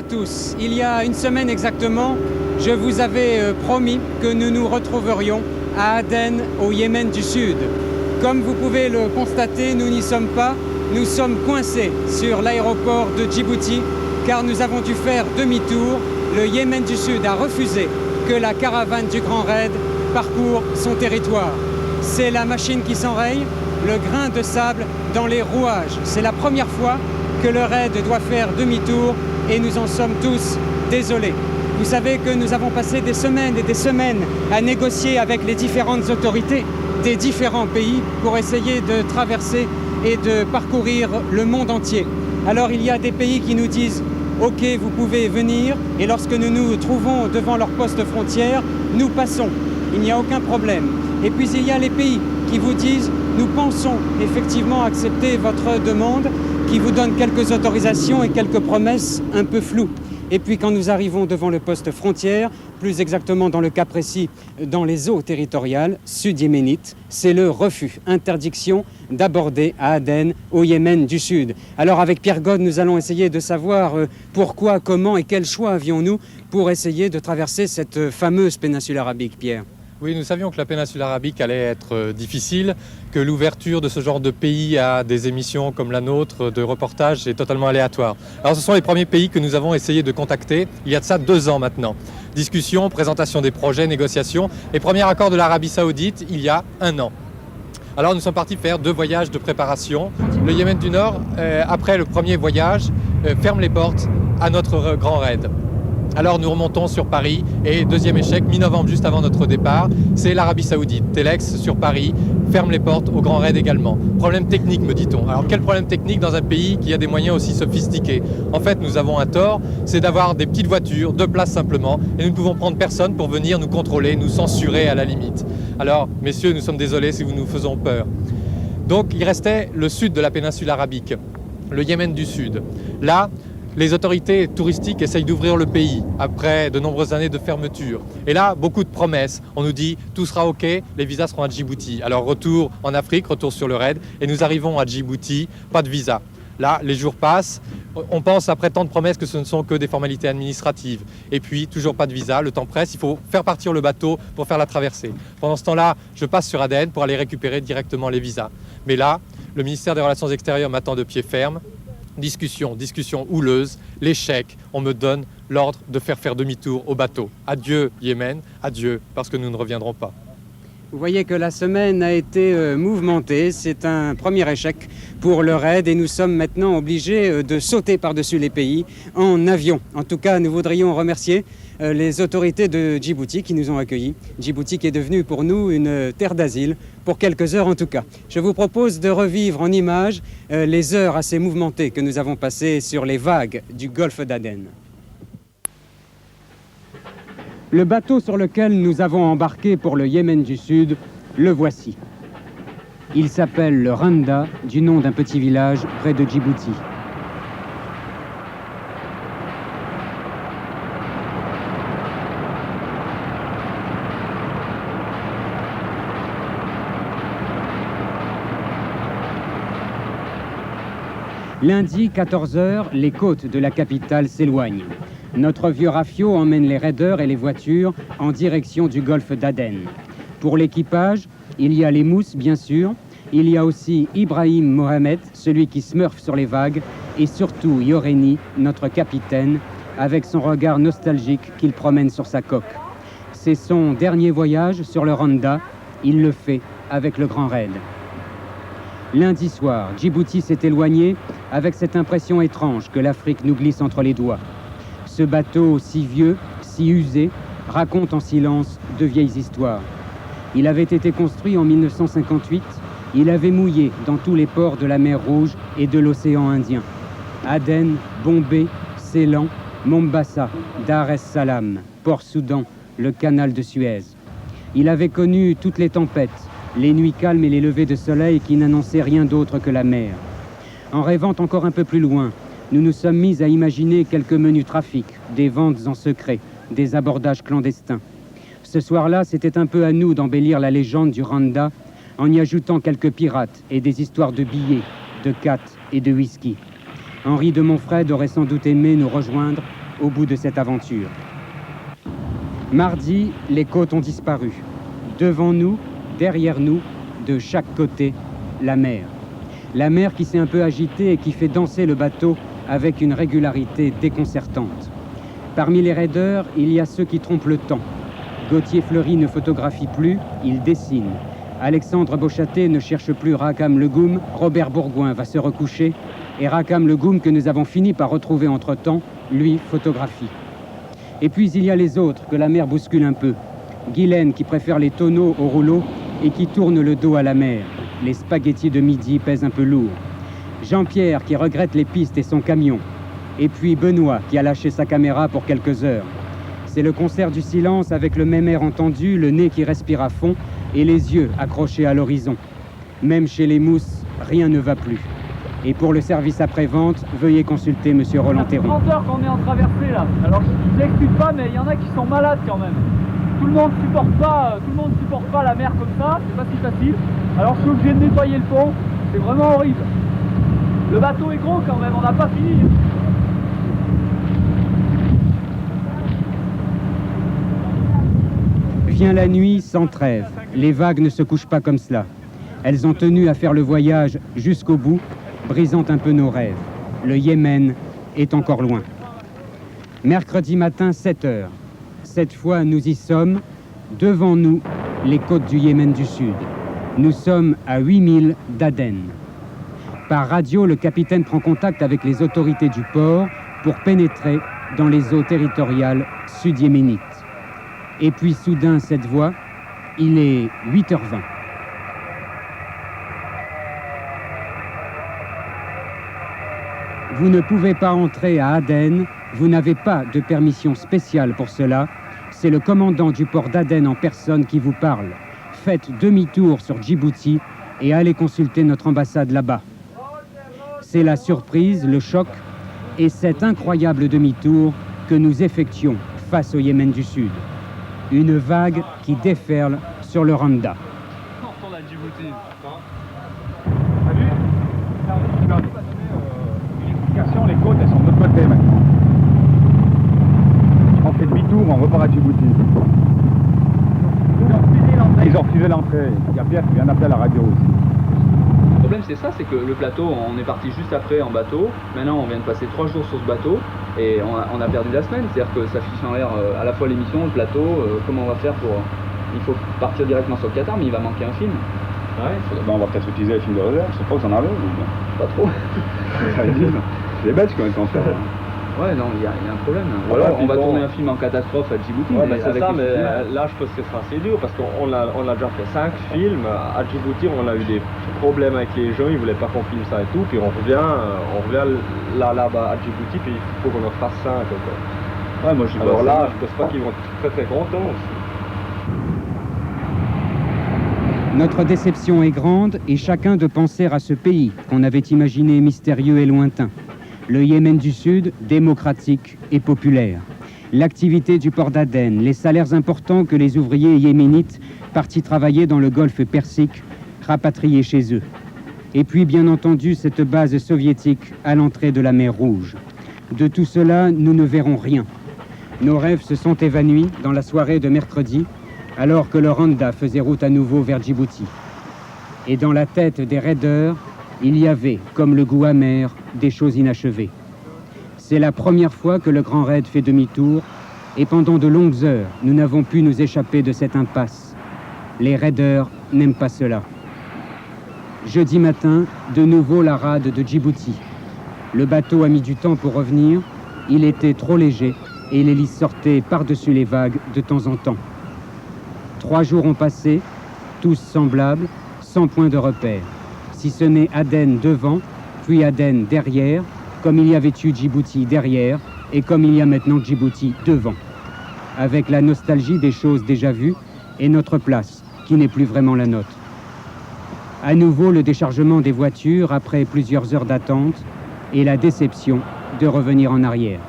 tous. Il y a une semaine exactement, je vous avais promis que nous nous retrouverions à Aden, au Yémen du Sud. Comme vous pouvez le constater, nous n'y sommes pas. Nous sommes coincés sur l'aéroport de Djibouti car nous avons dû faire demi-tour. Le Yémen du Sud a refusé que la caravane du Grand Raid parcourt son territoire. C'est la machine qui s'enraye, le grain de sable dans les rouages. C'est la première fois que le raid doit faire demi-tour et nous en sommes tous désolés. Vous savez que nous avons passé des semaines et des semaines à négocier avec les différentes autorités des différents pays pour essayer de traverser et de parcourir le monde entier. Alors il y a des pays qui nous disent « Ok, vous pouvez venir » et lorsque nous nous trouvons devant leur poste frontière, nous passons. Il n'y a aucun problème. Et puis il y a les pays qui vous disent « Nous pensons effectivement accepter votre demande » qui vous donne quelques autorisations et quelques promesses un peu floues. Et puis quand nous arrivons devant le poste frontière, plus exactement dans le cas précis, dans les eaux territoriales sud-yéménites, c'est le refus, interdiction d'aborder à Aden, au Yémen du Sud. Alors avec Pierre God, nous allons essayer de savoir pourquoi, comment et quel choix avions-nous pour essayer de traverser cette fameuse péninsule arabique, Pierre. Oui, nous savions que la péninsule arabique allait être difficile, que l'ouverture de ce genre de pays à des émissions comme la nôtre de reportage est totalement aléatoire. Alors ce sont les premiers pays que nous avons essayé de contacter il y a de ça 2 ans maintenant. Discussion, présentation des projets, négociations et premier accord de l'Arabie Saoudite il y a 1 an. Alors nous sommes partis faire 2 voyages de préparation. Le Yémen du Nord, après le premier voyage, ferme les portes à notre grand raid. Alors nous remontons sur Paris et deuxième échec, mi-novembre, juste avant notre départ, c'est l'Arabie Saoudite. Telex sur Paris ferme les portes au Grand Raid également. Problème technique, me dit-on. Alors quel problème technique dans un pays qui a des moyens aussi sophistiqués? En fait, nous avons un tort, c'est d'avoir des petites voitures, 2 places simplement, et nous ne pouvons prendre personne pour venir nous contrôler, nous censurer à la limite. Alors, messieurs, nous sommes désolés si vous nous faisons peur. Donc il restait le sud de la péninsule arabique, le Yémen du Sud. Là, les autorités touristiques essayent d'ouvrir le pays après de nombreuses années de fermeture. Et là, beaucoup de promesses. On nous dit tout sera OK, les visas seront à Djibouti. Alors retour en Afrique, retour sur le raid, et nous arrivons à Djibouti, pas de visa. Là, les jours passent, on pense après tant de promesses que ce ne sont que des formalités administratives. Et puis, toujours pas de visa, le temps presse, il faut faire partir le bateau pour faire la traversée. Pendant ce temps-là, je passe sur Aden pour aller récupérer directement les visas. Mais là, le ministère des Relations extérieures m'attend de pied ferme. Discussion houleuse, l'échec, on me donne l'ordre de faire demi-tour au bateau. Adieu Yémen, adieu, parce que nous ne reviendrons pas. Vous voyez que la semaine a été mouvementée, c'est un premier échec pour le raid et nous sommes maintenant obligés de sauter par-dessus les pays en avion. En tout cas, nous voudrions remercier les autorités de Djibouti qui nous ont accueillis. Djibouti qui est devenu pour nous une terre d'asile, pour quelques heures en tout cas. Je vous propose de revivre en images les heures assez mouvementées que nous avons passées sur les vagues du golfe d'Aden. Le bateau sur lequel nous avons embarqué pour le Yémen du Sud, le voici. Il s'appelle le Randa, du nom d'un petit village près de Djibouti. Lundi, 14h, les côtes de la capitale s'éloignent. Notre vieux rafio emmène les raiders et les voitures en direction du golfe d'Aden. Pour l'équipage, il y a les mousses, bien sûr. Il y a aussi Ibrahim Mohamed, celui qui smurfe sur les vagues. Et surtout Yoreni, notre capitaine, avec son regard nostalgique qu'il promène sur sa coque. C'est son dernier voyage sur le Randa. Il le fait avec le Grand Raid. Lundi soir, Djibouti s'est éloigné avec cette impression étrange que l'Afrique nous glisse entre les doigts. Ce bateau si vieux, si usé, raconte en silence de vieilles histoires. Il avait été construit en 1958. Il avait mouillé dans tous les ports de la mer Rouge et de l'océan Indien. Aden, Bombay, Ceylan, Mombasa, Dar es Salaam, Port-Soudan, le canal de Suez. Il avait connu toutes les tempêtes, les nuits calmes et les levées de soleil qui n'annonçaient rien d'autre que la mer. En rêvant encore un peu plus loin, nous nous sommes mis à imaginer quelques menus trafics, des ventes en secret, des abordages clandestins. Ce soir-là, c'était un peu à nous d'embellir la légende du Randa en y ajoutant quelques pirates et des histoires de billets, de cat et de whisky. Henri de Montfred aurait sans doute aimé nous rejoindre, au bout de cette aventure. Mardi, les côtes ont disparu. Devant nous, derrière nous, de chaque côté, la mer. La mer qui s'est un peu agitée et qui fait danser le bateau avec une régularité déconcertante. Parmi les raideurs, il y a ceux qui trompent le temps. Gauthier Fleury ne photographie plus, il dessine. Alexandre Beauchâté ne cherche plus Rakam Legoum, Robert Bourgoin va se recoucher, et Rakam Legoum, que nous avons fini par retrouver entre-temps, lui photographie. Et puis il y a les autres que la mer bouscule un peu. Guylaine qui préfère les tonneaux au rouleau et qui tourne le dos à la mer. Les spaghettis de midi pèsent un peu lourd. Jean-Pierre qui regrette les pistes et son camion. Et puis Benoît qui a lâché sa caméra pour quelques heures. C'est le concert du silence avec le même air entendu, le nez qui respire à fond et les yeux accrochés à l'horizon. Même chez les mousses, rien ne va plus. Et pour le service après-vente, veuillez consulter Monsieur Roland Théroux. Ça fait 30 heures qu'on est en traversée là. Alors je l'explique pas, mais il y en a qui sont malades quand même. Tout le monde supporte pas la mer comme ça, c'est pas si facile. Alors je suis obligé de nettoyer le pont, c'est vraiment horrible. Le bateau est gros quand même, on n'a pas fini. Vient la nuit sans trêve. Les vagues ne se couchent pas comme cela. Elles ont tenu à faire le voyage jusqu'au bout, brisant un peu nos rêves. Le Yémen est encore loin. Mercredi matin, 7 heures. Cette fois, nous y sommes. Devant nous, les côtes du Yémen du Sud. Nous sommes à 8000 d'Aden. Par radio, le capitaine prend contact avec les autorités du port pour pénétrer dans les eaux territoriales sud-yéménites. Et puis soudain, cette voix, il est 8h20. Vous ne pouvez pas entrer à Aden, vous n'avez pas de permission spéciale pour cela. C'est le commandant du port d'Aden en personne qui vous parle. Faites demi-tour sur Djibouti et allez consulter notre ambassade là-bas. C'est la surprise, le choc et cet incroyable demi-tour que nous effectuons face au Yémen du Sud. Une vague qui déferle sur le Rwanda. On retourne à Djibouti. T'as vu? Tu vas donner l'électrification, les côtes, elles sont de l'autre côté maintenant. On fait demi-tour, on repart à Djibouti. Ils ont refusé l'entrée. Il y a Pierre qui vient d'appeler à la radio aussi. Le problème c'est ça, c'est que le plateau, on est parti juste après en bateau. Maintenant on vient de passer 3 jours sur ce bateau et on a perdu la semaine. C'est-à-dire que ça fiche en l'air à la fois l'émission, le plateau, comment on va faire pour... Il faut partir directement sur le Qatar, mais il va manquer un film. Ouais. Ben, on va peut-être utiliser les films de réserve, je sais pas que vous en avez. Pas trop. C'est bête ce qu'on est en train de faire. Ouais, non, il y a un problème. Ou Voilà, alors on va bon, tourner un film en catastrophe à Djibouti. Ouais, mais c'est avec ça, les mais films, là je pense que ce sera assez dur parce qu'on a déjà fait 5 films. À Djibouti, on a eu des problèmes avec les gens, ils voulaient pas qu'on filme ça et tout. Puis on revient là-bas à Djibouti, puis il faut qu'on en fasse 5. Ouais, moi je Alors là, je pense pas qu'ils vont être très très contents. Notre déception est grande et chacun de penser à ce pays qu'on avait imaginé mystérieux et lointain. Le Yémen du Sud, démocratique et populaire. L'activité du port d'Aden, les salaires importants que les ouvriers yéménites partis travailler dans le golfe Persique, rapatriés chez eux. Et puis, bien entendu, cette base soviétique à l'entrée de la mer Rouge. De tout cela, nous ne verrons rien. Nos rêves se sont évanouis dans la soirée de mercredi, alors que le Rwanda faisait route à nouveau vers Djibouti. Et dans la tête des raideurs, il y avait, comme le goût amer, des choses inachevées. C'est la première fois que le Grand Raid fait demi-tour, et pendant de longues heures, nous n'avons pu nous échapper de cette impasse. Les raideurs n'aiment pas cela. Jeudi matin, de nouveau la rade de Djibouti. Le bateau a mis du temps pour revenir, il était trop léger, et l'hélice sortait par-dessus les vagues de temps en temps. 3 jours ont passé, tous semblables, sans point de repère. Si ce n'est Aden devant, puis Aden derrière, comme il y avait eu Djibouti derrière, et comme il y a maintenant Djibouti devant. Avec la nostalgie des choses déjà vues, et notre place, qui n'est plus vraiment la nôtre. À nouveau le déchargement des voitures après plusieurs heures d'attente, et la déception de revenir en arrière.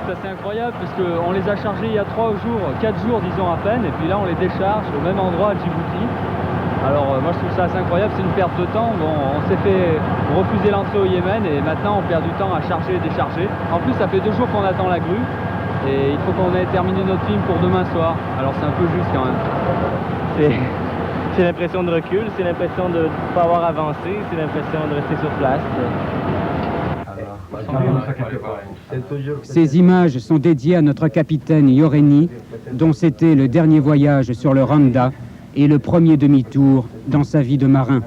C'est assez incroyable parce qu'on les a chargés il y a 4 jours disons à peine, et puis là on les décharge au même endroit à Djibouti. Alors moi je trouve ça assez incroyable, c'est une perte de temps. Bon, on s'est fait refuser l'entrée au Yémen et maintenant on perd du temps à charger et décharger. En plus ça fait 2 jours qu'on attend la grue et il faut qu'on ait terminé notre film pour demain soir. Alors c'est un peu juste quand même. C'est l'impression de recul, c'est l'impression de ne pas avoir avancé, c'est l'impression de rester sur place. Ces images sont dédiées à notre capitaine Yoreni, dont c'était le dernier voyage sur le Randa et le premier demi-tour dans sa vie de marin.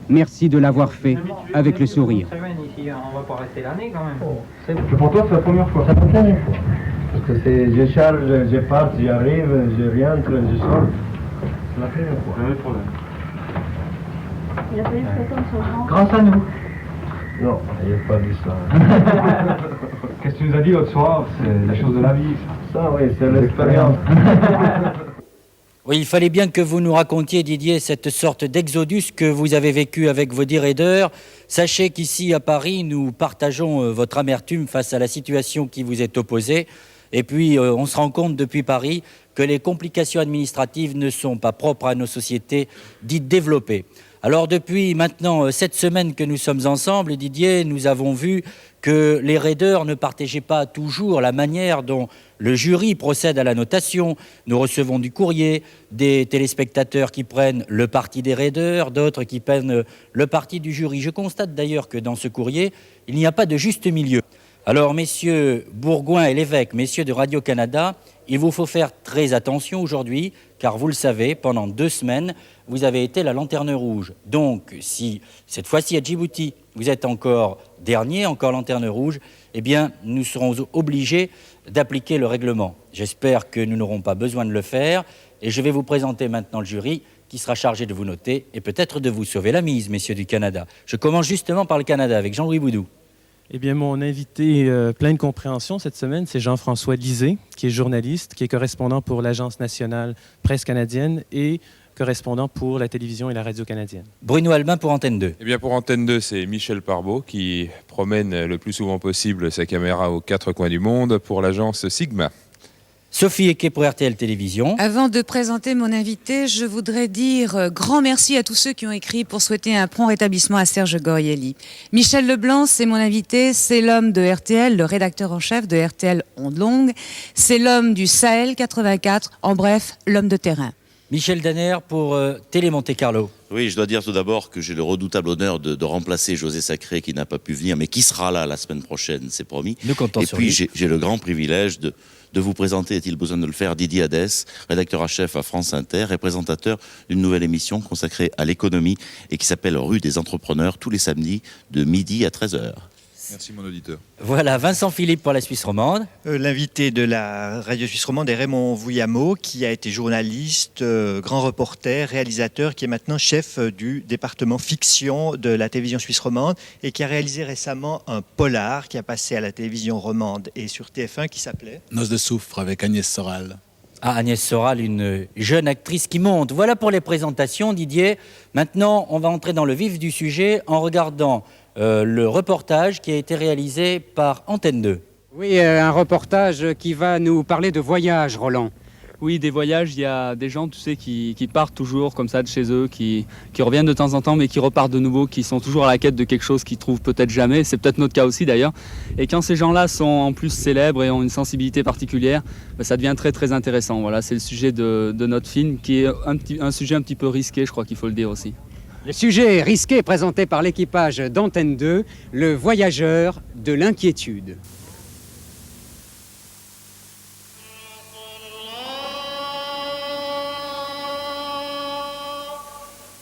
Merci de l'avoir fait avec le sourire. On va pas rester l'année quand même. Pour toi, c'est la première fois. C'est la première fois. Parce que je charge, je pars, j'arrive, je rentre, je sors. C'est la première fois. Jamais de problème. Il a fallu prétendre son grand. Grâce à nous. Non, il n'y a pas dit ça. Qu'est-ce que tu nous as dit l'autre soir? C'est les choses de la vie. Ça, oui, c'est l'expérience. Oui, il fallait bien que vous nous racontiez, Didier, cette sorte d'exodus que vous avez vécu avec vos 10 raiders. Sachez qu'ici, à Paris, nous partageons votre amertume face à la situation qui vous est opposée. Et puis, on se rend compte depuis Paris que les complications administratives ne sont pas propres à nos sociétés dites développées. Alors, depuis maintenant 7 semaines que nous sommes ensemble, Didier, nous avons vu que les raiders ne partageaient pas toujours la manière dont le jury procède à la notation. Nous recevons du courrier, des téléspectateurs qui prennent le parti des raiders, d'autres qui prennent le parti du jury. Je constate d'ailleurs que dans ce courrier, il n'y a pas de juste milieu. Alors, messieurs Bourgoin et Lévesque, messieurs de Radio-Canada, il vous faut faire très attention aujourd'hui, car vous le savez, pendant 2 semaines, vous avez été la lanterne rouge. Donc, si cette fois-ci à Djibouti, vous êtes encore dernier, encore lanterne rouge, eh bien, nous serons obligés d'appliquer le règlement. J'espère que nous n'aurons pas besoin de le faire, et je vais vous présenter maintenant le jury qui sera chargé de vous noter et peut-être de vous sauver la mise, messieurs du Canada. Je commence justement par le Canada avec Jean-Louis Boudou. Eh bien, mon invité plein de compréhension cette semaine, c'est Jean-François Lisée, qui est journaliste, qui est correspondant pour l'Agence nationale presse canadienne et correspondant pour la télévision et la radio canadienne. Bruno Albin pour Antenne 2. Eh bien, pour Antenne 2, c'est Michel Parbeau qui promène le plus souvent possible sa caméra aux 4 coins du monde pour l'agence Sigma. Sophie Equet pour RTL Télévision. Avant de présenter mon invité, je voudrais dire grand merci à tous ceux qui ont écrit pour souhaiter un prompt rétablissement à Serge Gorielli. Michel Leblanc, c'est mon invité, c'est l'homme de RTL, le rédacteur en chef de RTL Onde Longue, c'est l'homme du Sahel 84, en bref, l'homme de terrain. Michel Danner pour Télé Monte Carlo. Oui, je dois dire tout d'abord que j'ai le redoutable honneur de remplacer José Sacré qui n'a pas pu venir, mais qui sera là la semaine prochaine, c'est promis. Nous comptons sur lui. Et puis j'ai le grand privilège de vous présenter, est-il besoin de le faire, Didier Hadès, rédacteur en chef à France Inter et présentateur d'une nouvelle émission consacrée à l'économie et qui s'appelle Rue des Entrepreneurs tous les samedis de midi à 13h. Merci mon auditeur. Voilà, Vincent Philippe pour la Suisse romande. L'invité de la radio suisse romande est Raymond Vouillamo, qui a été journaliste, grand reporter, réalisateur, qui est maintenant chef du département fiction de la télévision suisse romande et qui a réalisé récemment un polar qui a passé à la télévision romande et sur TF1 qui s'appelait Noces de soufre avec Agnès Soral. Ah, Agnès Soral, une jeune actrice qui monte. Voilà pour les présentations, Didier. Maintenant, on va entrer dans le vif du sujet en regardant le reportage qui a été réalisé par Antenne 2. Oui, un reportage qui va nous parler de voyage, Roland. Oui, des voyages, il y a des gens, tu sais, qui partent toujours comme ça de chez eux, qui reviennent de temps en temps, mais qui repartent de nouveau, qui sont toujours à la quête de quelque chose qu'ils trouvent peut-être jamais. C'est peut-être notre cas aussi d'ailleurs. Et quand ces gens-là sont en plus célèbres et ont une sensibilité particulière, ça devient très très intéressant. Voilà, c'est le sujet de notre film, qui est un sujet un petit peu risqué, je crois qu'il faut le dire aussi. Le sujet risqué présenté par l'équipage d'Antenne 2, le voyageur de l'inquiétude.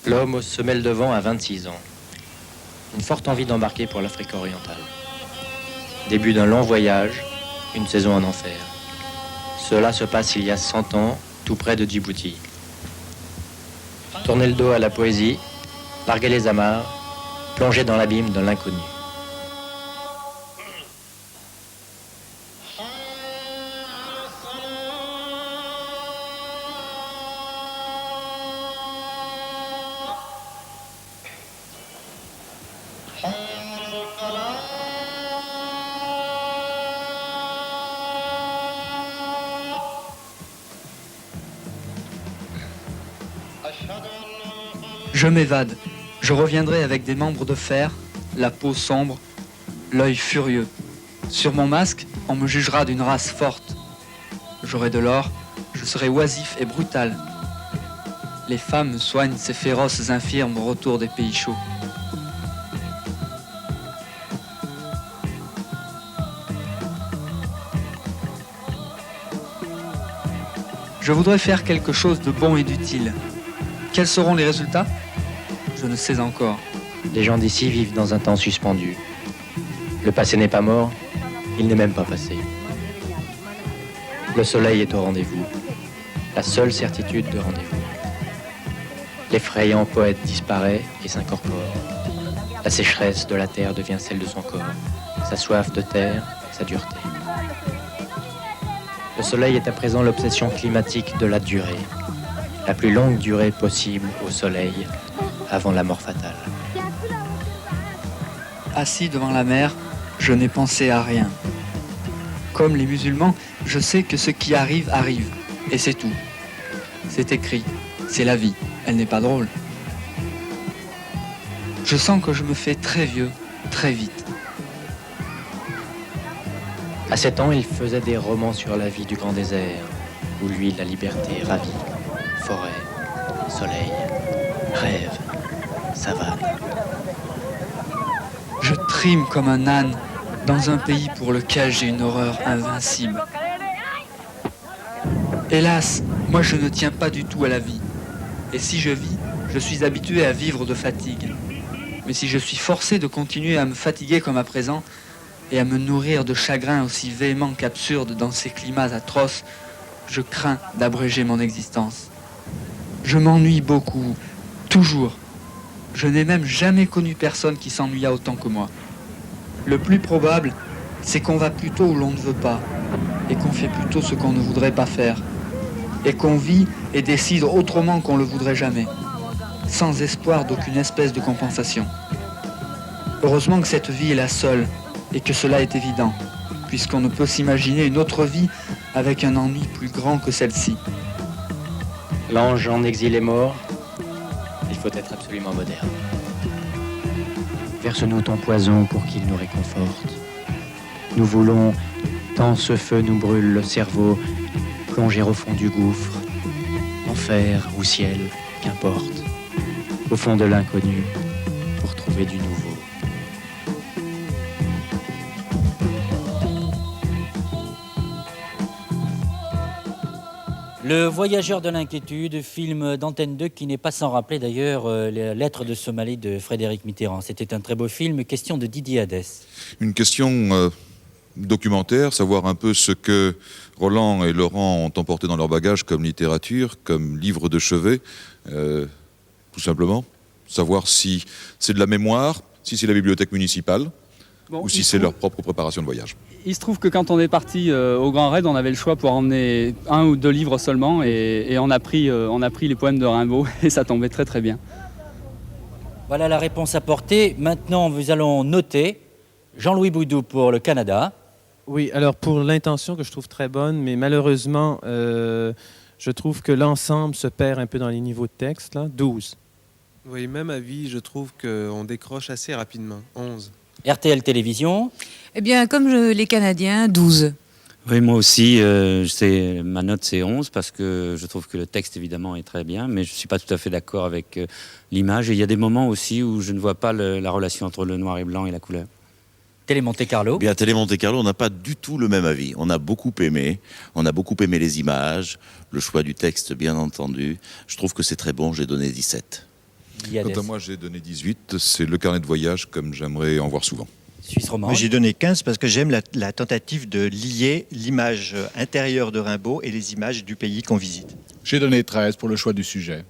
L'homme aux semelles de vent a 26 ans. Une forte envie d'embarquer pour l'Afrique orientale. Début d'un long voyage, une saison en enfer. Cela se passe il y a 100 ans, tout près de Djibouti. Tourner le dos à la poésie, larguer les amarres, plonger dans l'abîme de l'inconnu. Je m'évade. Je reviendrai avec des membres de fer, la peau sombre, l'œil furieux. Sur mon masque, on me jugera d'une race forte. J'aurai de l'or, je serai oisif et brutal. Les femmes soignent ces féroces infirmes au retour des pays chauds. Je voudrais faire quelque chose de bon et d'utile. Quels seront les résultats? Je ne sais encore. Les gens d'ici vivent dans un temps suspendu. Le passé n'est pas mort, il n'est même pas passé. Le soleil est au rendez-vous, la seule certitude de rendez-vous. L'effrayant poète disparaît et s'incorpore. La sécheresse de la terre devient celle de son corps, sa soif de terre, sa dureté. Le soleil est à présent l'obsession climatique de la durée, la plus longue durée possible au soleil avant la mort fatale. Assis devant la mer, je n'ai pensé à rien. Comme les musulmans, je sais que ce qui arrive, arrive. Et c'est tout. C'est écrit. C'est la vie. Elle n'est pas drôle. Je sens que je me fais très vieux, très vite. À 7 ans, il faisait des romans sur la vie du grand désert, où lui, la liberté ravit. Forêt, soleil, rêve, savane. Je trime comme un âne dans un pays pour lequel j'ai une horreur invincible. Hélas, moi je ne tiens pas du tout à la vie. Et si je vis, je suis habitué à vivre de fatigue. Mais si je suis forcé de continuer à me fatiguer comme à présent, et à me nourrir de chagrins aussi véhéments qu'absurdes dans ces climats atroces, je crains d'abréger mon existence. Je m'ennuie beaucoup, toujours. Je n'ai même jamais connu personne qui s'ennuya autant que moi. Le plus probable, c'est qu'on va plutôt où l'on ne veut pas, et qu'on fait plutôt ce qu'on ne voudrait pas faire, et qu'on vit et décide autrement qu'on le voudrait jamais, sans espoir d'aucune espèce de compensation. Heureusement que cette vie est la seule, et que cela est évident, puisqu'on ne peut s'imaginer une autre vie avec un ennui plus grand que celle-ci. L'ange en exil est mort, il faut être absolument moderne. Verse-nous ton poison pour qu'il nous réconforte. Nous voulons, tant ce feu nous brûle le cerveau, plonger au fond du gouffre, enfer ou ciel, qu'importe, au fond de l'inconnu, pour trouver du nouveau. Le Voyageur de l'inquiétude, film d'Antenne 2 qui n'est pas sans rappeler d'ailleurs les lettres de Somalie de Frédéric Mitterrand. C'était un très beau film. Question de Didier Hadès. Une question documentaire, savoir un peu ce que Roland et Laurent ont emporté dans leur bagage comme littérature, comme livre de chevet, tout simplement. Savoir si c'est de la mémoire, si c'est la bibliothèque municipale, ou si c'est leur propre préparation de voyage. Il se trouve que quand on est parti au Grand Raid, on avait le choix pour emmener 1 ou 2 livres seulement et on a pris les poèmes de Rimbaud et ça tombait très très bien. Voilà la réponse apportée. Maintenant, nous allons noter Jean-Louis Boudou pour le Canada. Oui, alors pour l'intention que je trouve très bonne, mais malheureusement, je trouve que l'ensemble se perd un peu dans les niveaux de texte, là, 12. Oui, même avis, je trouve qu'on décroche assez rapidement, 11. RTL Télévision. Eh bien, comme les Canadiens, 12. Oui, moi aussi, ma note c'est 11 parce que je trouve que le texte évidemment est très bien, mais je ne suis pas tout à fait d'accord avec l'image. Et il y a des moments aussi où je ne vois pas la relation entre le noir et blanc et la couleur. Télé Monte Carlo. Bien, Télé Monte Carlo, on n'a pas du tout le même avis. On a beaucoup aimé les images, le choix du texte, bien entendu. Je trouve que c'est très bon, j'ai donné 17. Quant à moi, j'ai donné 18. C'est le carnet de voyage comme j'aimerais en voir souvent. Suisse romande. Moi, j'ai donné 15 parce que j'aime la tentative de lier l'image intérieure de Rimbaud et les images du pays qu'on visite. J'ai donné 13 pour le choix du sujet.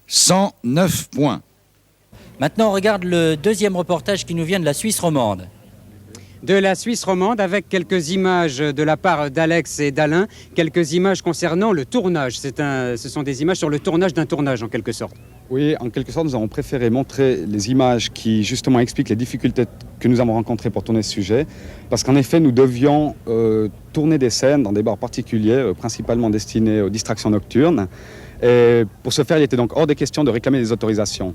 109 points. Maintenant, on regarde le deuxième reportage qui nous vient de la Suisse romande. De la Suisse romande, avec quelques images de la part d'Alex et d'Alain, quelques images concernant le tournage. Ce sont des images sur le tournage d'un tournage, en quelque sorte. Oui, en quelque sorte, nous avons préféré montrer les images qui, justement, expliquent les difficultés que nous avons rencontrées pour tourner ce sujet. Parce qu'en effet, nous devions tourner des scènes dans des bars particuliers, principalement destinés aux distractions nocturnes. Et pour ce faire, il était donc hors des questions de réclamer des autorisations.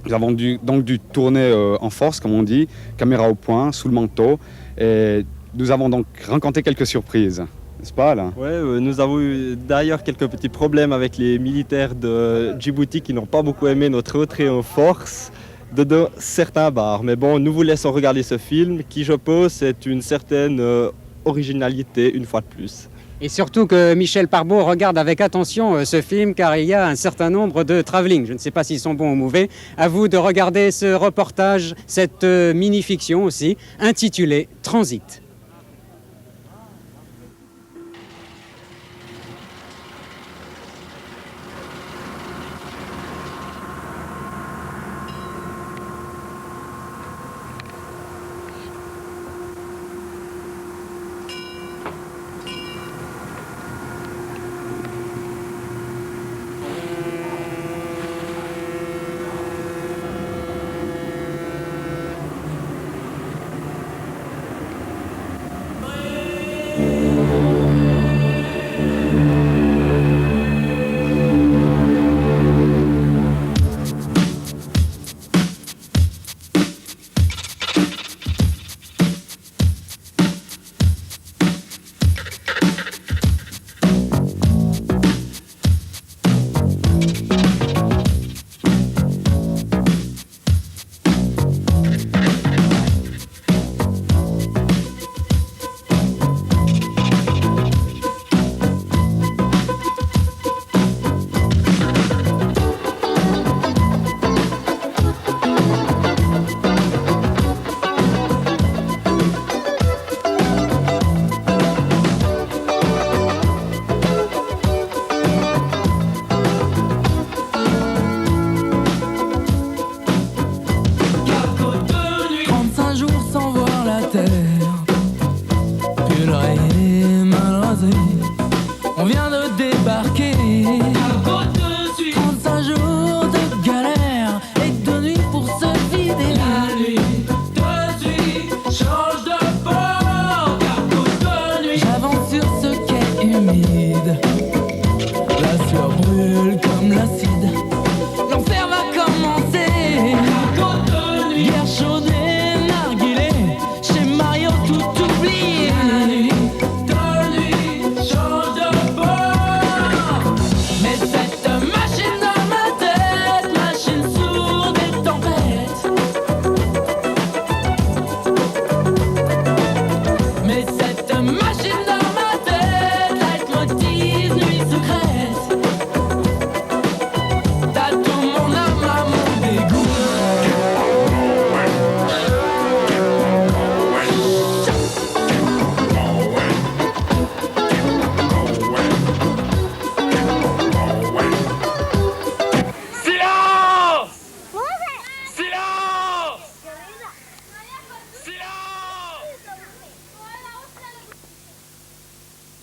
Nous avons donc dû tourner en force, comme on dit, caméra au point, sous le manteau. Et nous avons donc rencontré quelques surprises, n'est-ce pas, Alain? Oui, nous avons eu d'ailleurs quelques petits problèmes avec les militaires de Djibouti qui n'ont pas beaucoup aimé notre entrée en force de certains bars. Mais bon, nous vous laissons regarder ce film qui, je pense, c'est une certaine originalité une fois de plus. Et surtout que Michel Parbeau regarde avec attention ce film car il y a un certain nombre de travelling. Je ne sais pas s'ils sont bons ou mauvais. À vous de regarder ce reportage, cette mini-fiction aussi, intitulée Transit.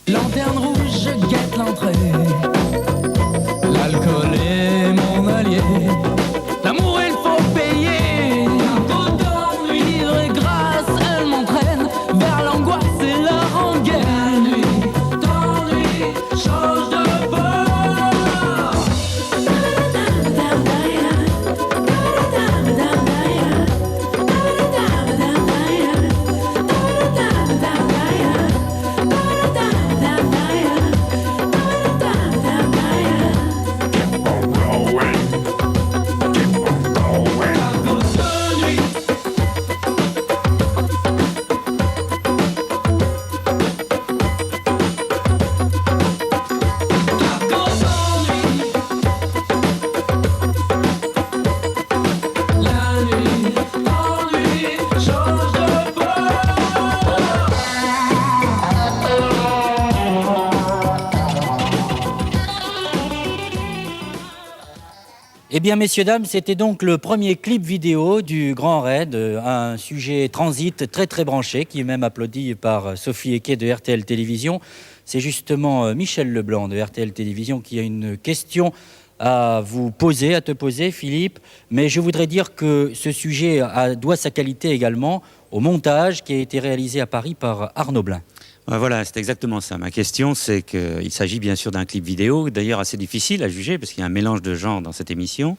Lanterne rouge, je guette l'entrée. L'alcool est mon allié. L'amour, il faut payer. Tout d'ennui, ivre et grâce, elle m'entraîne vers l'angoisse et la rengaine. La nuit d'ennui change de bord. Eh bien, messieurs, dames, c'était donc le premier clip vidéo du Grand Raid, un sujet transit très très branché, qui est même applaudi par Sophie Equet de RTL Télévision. C'est justement Michel Leblanc de RTL Télévision qui a une question à vous poser, à te poser, Philippe. Mais je voudrais dire que ce sujet doit sa qualité également au montage qui a été réalisé à Paris par Arnaud Blin. Voilà, c'est exactement ça. Ma question, c'est qu'il s'agit bien sûr d'un clip vidéo, d'ailleurs assez difficile à juger parce qu'il y a un mélange de genres dans cette émission.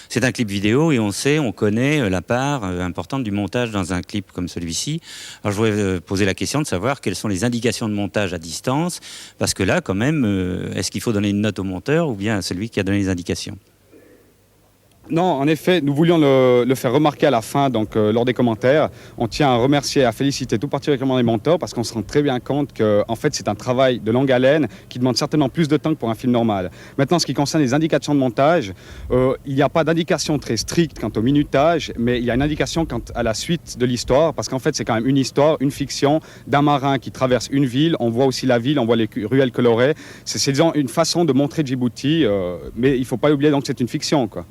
C'est un clip vidéo et on connaît la part importante du montage dans un clip comme celui-ci. Alors je voudrais poser la question de savoir quelles sont les indications de montage à distance, parce que là, quand même, est-ce qu'il faut donner une note au monteur ou bien à celui qui a donné les indications ? Non, en effet, nous voulions le faire remarquer à la fin, donc lors des commentaires. On tient à remercier et à féliciter tout particulièrement les monteurs parce qu'on se rend très bien compte que en fait, c'est un travail de longue haleine qui demande certainement plus de temps que pour un film normal. Maintenant, ce qui concerne les indications de montage, il n'y a pas d'indication très stricte quant au minutage, mais il y a une indication quant à la suite de l'histoire parce qu'en fait, c'est quand même une histoire, une fiction d'un marin qui traverse une ville. On voit aussi la ville, on voit les ruelles colorées. C'est disons, une façon de montrer Djibouti, mais il ne faut pas oublier donc que c'est une fiction, quoi.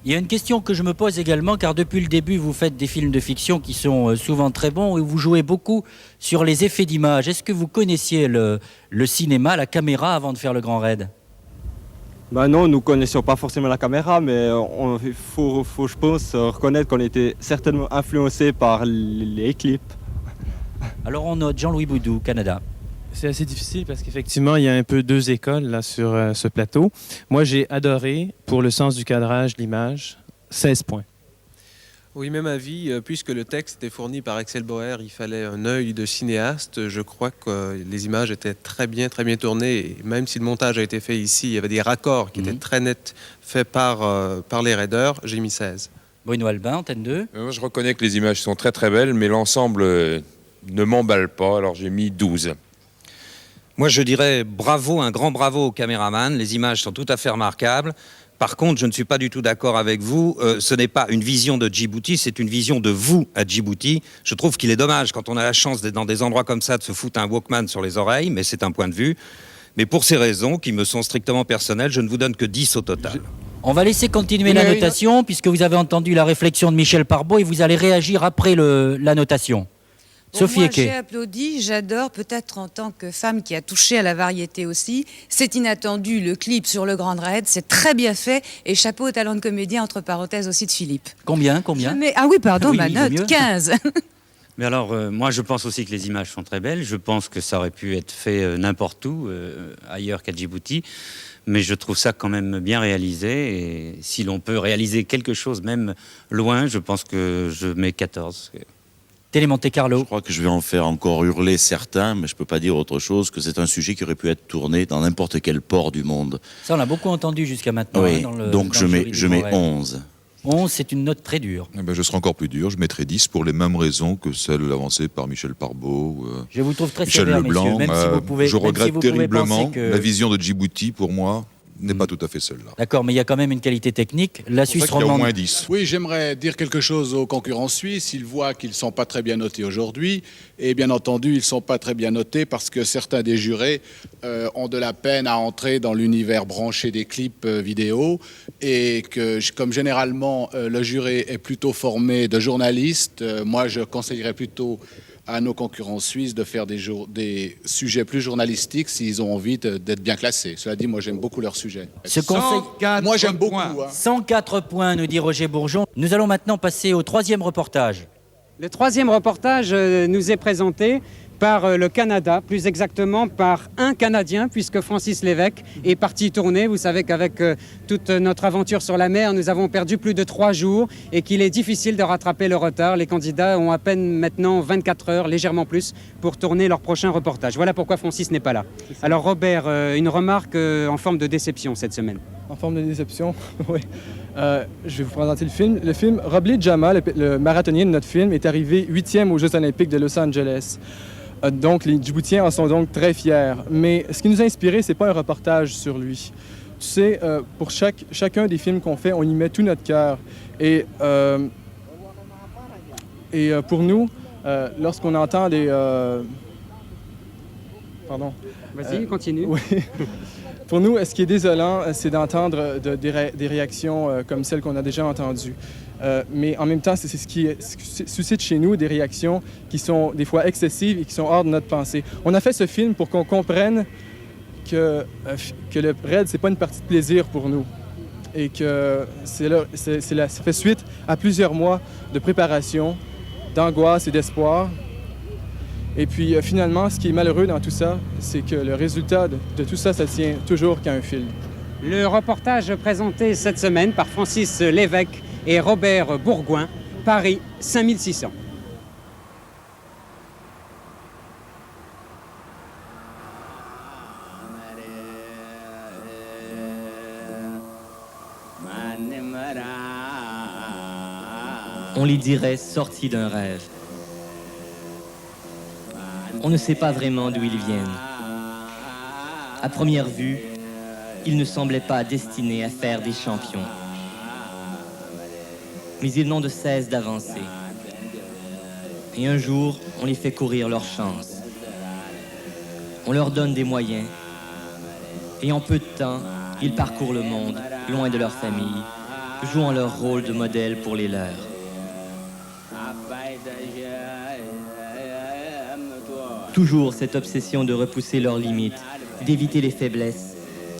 Il y a une question que je me pose également, car depuis le début, vous faites des films de fiction qui sont souvent très bons et vous jouez beaucoup sur les effets d'image. Est-ce que vous connaissiez le cinéma, la caméra, avant de faire le Grand Raid ? Ben non, nous ne connaissions pas forcément la caméra, mais il faut, je pense, reconnaître qu'on était certainement influencé par les clips. Alors on note Jean-Louis Boudou, Canada. C'est assez difficile parce qu'effectivement, il y a un peu deux écoles là, sur ce plateau. Moi, j'ai adoré, pour le sens du cadrage, l'image, 16 points. Oui, même avis, puisque le texte était fourni par Axel Bauer, il fallait un œil de cinéaste. Je crois que les images étaient très bien tournées. Et même si le montage a été fait ici, il y avait des raccords qui étaient très nets faits par les raiders, j'ai mis 16. Bruno Albin, Antenne 2. Moi, je reconnais que les images sont très très belles, mais l'ensemble ne m'emballe pas, alors j'ai mis 12. Moi, je dirais bravo, un grand bravo au caméraman. Les images sont tout à fait remarquables. Par contre, je ne suis pas du tout d'accord avec vous. Ce n'est pas une vision de Djibouti, c'est une vision de vous à Djibouti. Je trouve qu'il est dommage, quand on a la chance d'être dans des endroits comme ça, de se foutre un Walkman sur les oreilles, mais c'est un point de vue. Mais pour ces raisons, qui me sont strictement personnelles, je ne vous donne que 10 au total. On va laisser continuer la notation, puisque vous avez entendu la réflexion de Michel Parbeau et vous allez réagir après la notation. Sophie moi, Eke. j'ai applaudi, j'adore, peut-être en tant que femme qui a touché à la variété aussi. C'est inattendu, le clip sur le Grand Raid, c'est très bien fait. Et chapeau au talent de comédien, entre parenthèses aussi de Philippe. Combien Ah oui, pardon, oui, ma note, 15. Mais alors, moi, je pense aussi que les images sont très belles. Je pense que ça aurait pu être fait n'importe où, ailleurs qu'à Djibouti. Mais je trouve ça quand même bien réalisé. Et si l'on peut réaliser quelque chose, même loin, je pense que je mets 14. Télé Monte Carlo. Je crois que je vais en faire encore hurler certains, mais je ne peux pas dire autre chose, que c'est un sujet qui aurait pu être tourné dans n'importe quel port du monde. Ça, on l'a beaucoup entendu jusqu'à maintenant. Oui, donc je mets 11. 11, c'est une note très dure. Eh ben, je serai encore plus dur, je mettrai 10 pour les mêmes raisons que celles avancées par Michel Parbeau, je vous trouve très Michel sévère, Leblanc. Messieurs, même si vous pouvez, je regrette terriblement que... la vision de Djibouti, pour moi, n'est pas tout à fait celle-là. D'accord, mais il y a quand même une qualité technique. La Suisse romande... Il y a au moins 10. Oui, j'aimerais dire quelque chose aux concurrents suisses. Ils voient qu'ils ne sont pas très bien notés aujourd'hui. Et bien entendu, ils ne sont pas très bien notés parce que certains des jurés ont de la peine à entrer dans l'univers branché des clips vidéo. Et que, comme généralement, le juré est plutôt formé de journalistes, moi, je conseillerais plutôt à nos concurrents suisses de faire des sujets plus journalistiques s'ils ont envie d'être bien classés. Cela dit, moi j'aime beaucoup leurs sujets. Moi j'aime beaucoup. 104 points, nous dit Roger Bourgeon. Nous allons maintenant passer au troisième reportage. Le troisième reportage nous est présenté par le Canada, plus exactement par un Canadien, puisque Francis Lévesque est parti tourner. Vous savez qu'avec toute notre aventure sur la mer, nous avons perdu plus de 3 jours et qu'il est difficile de rattraper le retard. Les candidats ont à peine maintenant 24 heures, légèrement plus, pour tourner leur prochain reportage. Voilà pourquoi Francis n'est pas là. Alors Robert, une remarque en forme de déception cette semaine. En forme de déception, oui. Je vais vous présenter le film. Le film, Robley Jama, le marathonnier de notre film, est arrivé 8e aux Jeux olympiques de Los Angeles. Donc, les Djiboutiens en sont donc très fiers. Mais ce qui nous a inspiré, c'est pas un reportage sur lui. Tu sais, pour chacun des films qu'on fait, on y met tout notre cœur. Et pour nous, lorsqu'on entend des... Pardon. Vas-y, continue. Oui. Pour nous, ce qui est désolant, c'est d'entendre des réactions comme celles qu'on a déjà entendues. Mais en même temps, c'est ce qui suscite chez nous des réactions qui sont des fois excessives et qui sont hors de notre pensée. On a fait ce film pour qu'on comprenne que le raid, c'est pas une partie de plaisir pour nous. Et que ça fait suite à plusieurs mois de préparation, d'angoisse et d'espoir. Et puis finalement, ce qui est malheureux dans tout ça, c'est que le résultat de tout ça, ça tient toujours qu'à un film. Le reportage présenté cette semaine par Francis Lévesque et Robert Bourgoin, Paris 5600. On les dirait sortis d'un rêve. On ne sait pas vraiment d'où ils viennent. À première vue, ils ne semblaient pas destinés à faire des champions. Mais ils n'ont de cesse d'avancer. Et un jour, on les fait courir leur chance. On leur donne des moyens. Et en peu de temps, ils parcourent le monde, loin de leur famille, jouant leur rôle de modèle pour les leurs. Toujours cette obsession de repousser leurs limites, d'éviter les faiblesses,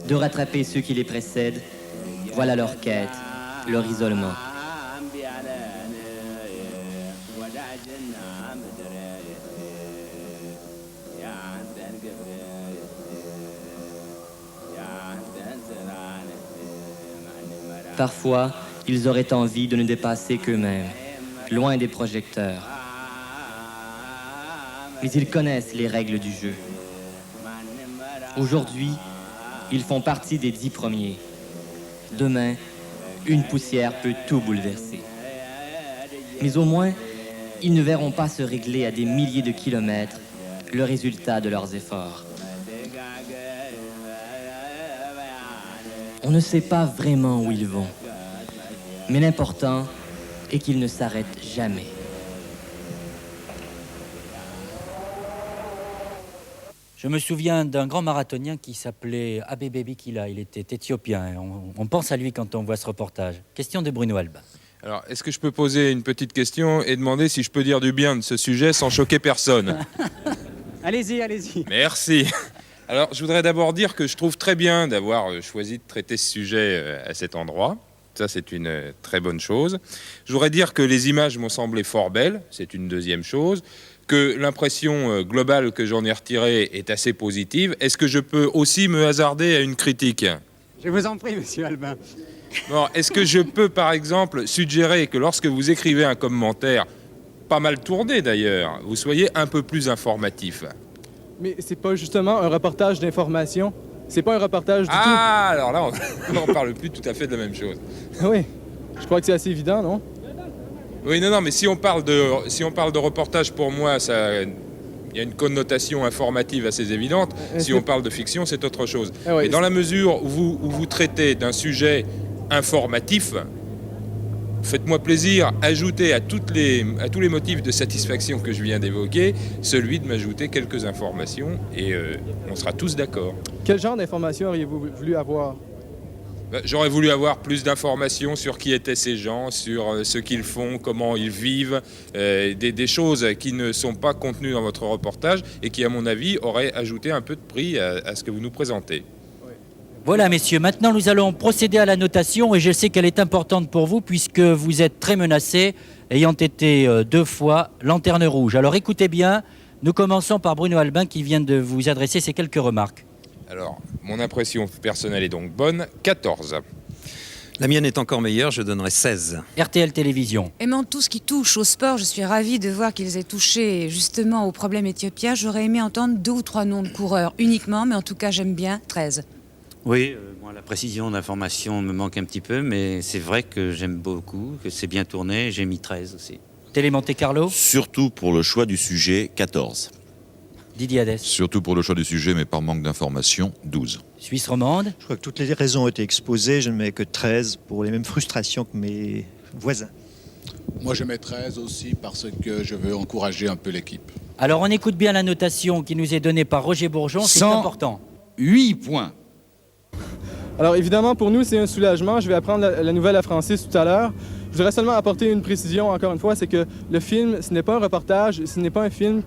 de rattraper ceux qui les précèdent. Voilà leur quête, leur isolement. Parfois, ils auraient envie de ne dépasser qu'eux-mêmes, loin des projecteurs. Mais ils connaissent les règles du jeu. Aujourd'hui, ils font partie des 10 premiers. Demain, une poussière peut tout bouleverser. Mais au moins, ils ne verront pas se régler à des milliers de kilomètres le résultat de leurs efforts. On ne sait pas vraiment où ils vont. Mais l'important est qu'ils ne s'arrêtent jamais. Je me souviens d'un grand marathonien qui s'appelait Abebe Bikila. Il était éthiopien. On pense à lui quand on voit ce reportage. Question de Bruno Albin. Alors, est-ce que je peux poser une petite question et demander si je peux dire du bien de ce sujet sans choquer personne? Allez-y, allez-y. Merci. Alors, je voudrais d'abord dire que je trouve très bien d'avoir choisi de traiter ce sujet à cet endroit. Ça, c'est une très bonne chose. Je voudrais dire que les images m'ont semblé fort belles. C'est une deuxième chose. Que l'impression globale que j'en ai retirée est assez positive. Est-ce que je peux aussi me hasarder à une critique? Je vous en prie, monsieur Albin. Bon, est-ce que je peux, par exemple, suggérer que lorsque vous écrivez un commentaire, pas mal tourné d'ailleurs, vous soyez un peu plus informatif? Mais c'est pas justement un reportage d'information? C'est pas un reportage du tout? Ah, alors là, on parle plus tout à fait de la même chose. Oui, je crois que c'est assez évident, non? Oui, non, mais si on parle de reportage, pour moi, il y a une connotation informative assez évidente. Si on parle de fiction, c'est autre chose. Et dans la mesure où vous traitez d'un sujet informatif, faites-moi plaisir, ajoutez à tous les motifs de satisfaction que je viens d'évoquer, celui de m'ajouter quelques informations et on sera tous d'accord. Quel genre d'informations auriez-vous voulu avoir? J'aurais voulu avoir plus d'informations sur qui étaient ces gens, sur ce qu'ils font, comment ils vivent, des choses qui ne sont pas contenues dans votre reportage et qui, à mon avis, auraient ajouté un peu de prix à ce que vous nous présentez. Voilà, messieurs, maintenant nous allons procéder à la notation et je sais qu'elle est importante pour vous puisque vous êtes très menacés, ayant été 2 fois lanterne rouge. Alors écoutez bien, nous commençons par Bruno Albin qui vient de vous adresser ces quelques remarques. Alors, mon impression personnelle est donc bonne, 14. La mienne est encore meilleure, je donnerai 16. RTL Télévision. Aimant tout ce qui touche au sport, je suis ravie de voir qu'ils aient touché justement au problème éthiopien. J'aurais aimé entendre 2 ou 3 noms de coureurs uniquement, mais en tout cas j'aime bien 13. Oui, moi, la précision d'information me manque un petit peu, mais c'est vrai que j'aime beaucoup, que c'est bien tourné, j'ai mis 13 aussi. Télé Monte Carlo. Surtout pour le choix du sujet, 14. Didier Hadès. Surtout pour le choix du sujet, mais par manque d'information, 12. Suisse romande. Je crois que toutes les raisons ont été exposées, je ne mets que 13 pour les mêmes frustrations que mes voisins. Moi je mets 13 aussi parce que je veux encourager un peu l'équipe. Alors on écoute bien la notation qui nous est donnée par Roger Bourgeon, c'est important. 8 points. Alors évidemment, pour nous, c'est un soulagement. Je vais apprendre la nouvelle à Francis tout à l'heure. Je voudrais seulement apporter une précision, encore une fois, c'est que le film, ce n'est pas un reportage, ce n'est pas un film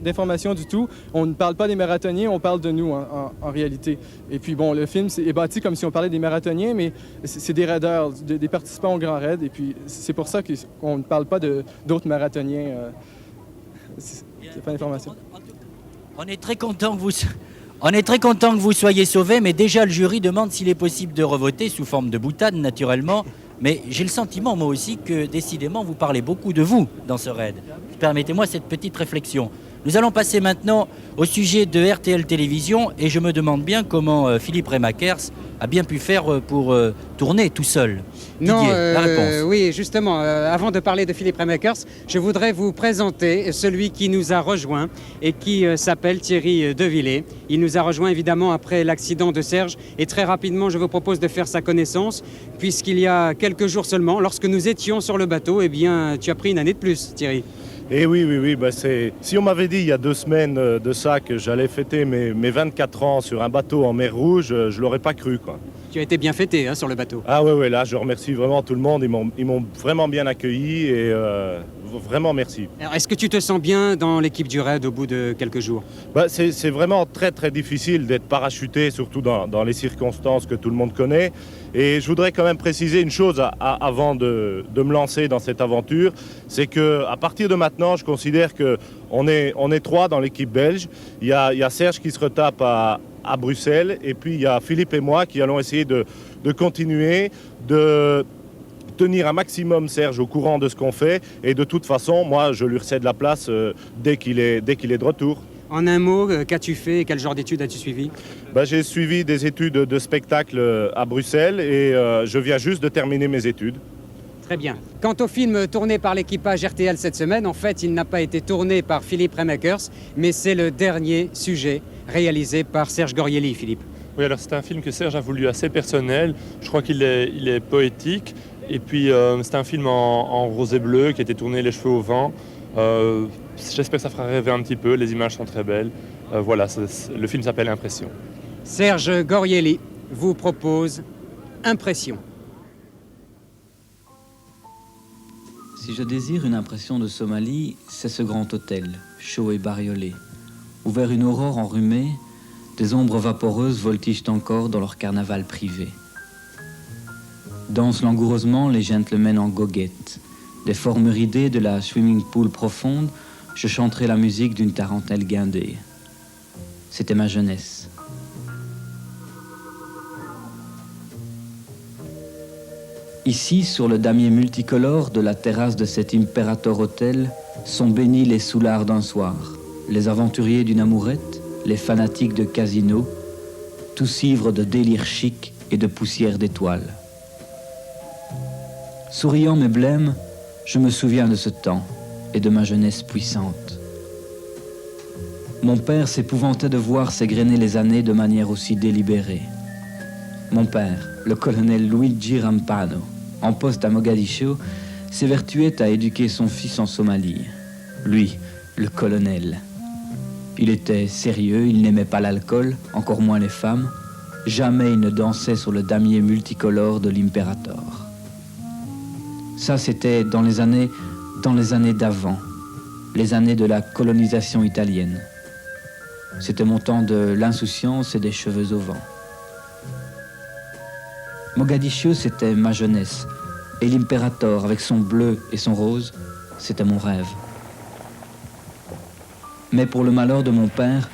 d'information du tout. On ne parle pas des marathoniens, on parle de nous en réalité. Et puis bon, le film est bâti comme si on parlait des marathoniens, mais c'est des raideurs, des participants au Grand Raid. Et puis c'est pour ça qu'on ne parle pas d'autres marathoniens. C'est pas d'information. On est très content que vous soyez sauvé, mais déjà le jury demande s'il est possible de revoter sous forme de boutade, naturellement. Mais j'ai le sentiment, moi aussi, que décidément, vous parlez beaucoup de vous dans ce raid. Permettez-moi cette petite réflexion. Nous allons passer maintenant au sujet de RTL Télévision, et je me demande bien comment Philippe Remakers a bien pu faire pour tourner tout seul. Non, Didier, la réponse. oui, justement, avant de parler de Philippe Remakers, je voudrais vous présenter celui qui nous a rejoint et qui s'appelle Thierry Devillé. Il nous a rejoint évidemment après l'accident de Serge, et très rapidement, je vous propose de faire sa connaissance, puisqu'il y a quelques jours seulement, lorsque nous étions sur le bateau, eh bien, tu as pris une année de plus, Thierry. Et oui, bah si on m'avait dit il y a 2 semaines de ça que j'allais fêter mes 24 ans sur un bateau en mer Rouge, je l'aurais pas cru, quoi. Tu as été bien fêté hein, sur le bateau. Ah ouais, là je remercie vraiment tout le monde, ils m'ont vraiment bien accueilli et vraiment merci. Alors, est-ce que tu te sens bien dans l'équipe du raid au bout de quelques jours? C'est vraiment très très difficile d'être parachuté, surtout dans les circonstances que tout le monde connaît. Et je voudrais quand même préciser une chose avant de me lancer dans cette aventure, c'est qu'à partir de maintenant, je considère qu'on est 3 dans l'équipe belge. Il y a Serge qui se retape à Bruxelles, et puis il y a Philippe et moi qui allons essayer de continuer, de tenir un maximum Serge au courant de ce qu'on fait, et de toute façon, moi je lui recède la place dès qu'il est de retour. En un mot, qu'as-tu fait et quel genre d'études as-tu suivi? J'ai suivi des études de spectacle à Bruxelles et je viens juste de terminer mes études. Très bien. Quant au film tourné par l'équipage RTL cette semaine, en fait, il n'a pas été tourné par Philippe Remakers, mais c'est le dernier sujet réalisé par Serge Gorielli, Philippe. Oui, alors c'est un film que Serge a voulu assez personnel. Je crois qu'il est poétique. Et puis c'est un film en rose et bleu qui a été tourné les cheveux au vent. J'espère que ça fera rêver un petit peu, les images sont très belles. Voilà, le film s'appelle Impression. Serge Gorielli vous propose Impression. Si je désire une impression de Somalie, c'est ce grand hôtel, chaud et bariolé, où vers une aurore enrhumée, des ombres vaporeuses voltigent encore dans leur carnaval privé. Dansent langoureusement les gentlemen en goguette. Des formes ridées de la swimming pool profonde, je chanterai la musique d'une tarentelle guindée. C'était ma jeunesse. Ici, sur le damier multicolore de la terrasse de cet Imperator Hotel, sont bénis les soulards d'un soir, les aventuriers d'une amourette, les fanatiques de casino, tous ivres de délire chic et de poussière d'étoiles. Souriant mais blême, je me souviens de ce temps et de ma jeunesse puissante. Mon père s'épouvantait de voir s'égrener les années de manière aussi délibérée. Mon père, le colonel Luigi Rampano, en poste à Mogadiscio, s'évertuait à éduquer son fils en Somalie. Lui, le colonel. Il était sérieux, il n'aimait pas l'alcool, encore moins les femmes. Jamais il ne dansait sur le damier multicolore de l'Imperator. Ça, c'était dans les années d'avant, les années de la colonisation italienne. C'était mon temps de l'insouciance et des cheveux au vent. Mogadiscio, c'était ma jeunesse, et l'Imperator, avec son bleu et son rose, c'était mon rêve. Mais pour le malheur de mon père,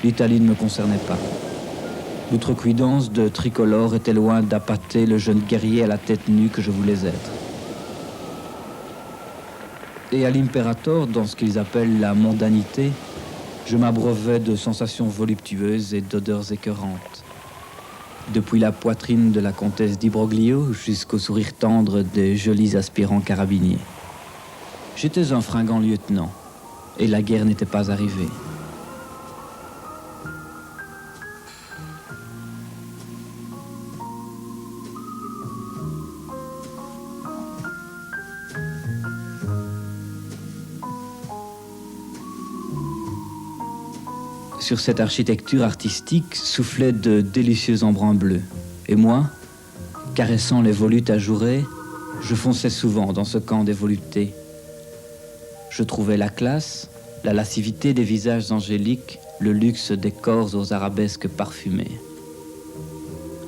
l'Italie ne me concernait pas. L'outrecuidance de tricolore était loin d'appâter le jeune guerrier à la tête nue que je voulais être. Et à l'Imperator, dans ce qu'ils appellent la mondanité, je m'abreuvais de sensations voluptueuses et d'odeurs écœurantes. Depuis la poitrine de la comtesse d'Ibroglio jusqu'au sourire tendre des jolis aspirants carabiniers. J'étais un fringant lieutenant, et la guerre n'était pas arrivée. Sur cette architecture artistique soufflaient de délicieux embruns bleus. Et moi, caressant les volutes ajourées, je fonçais souvent dans ce camp des voluptés. Je trouvais la classe, la lascivité des visages angéliques, le luxe des corps aux arabesques parfumées.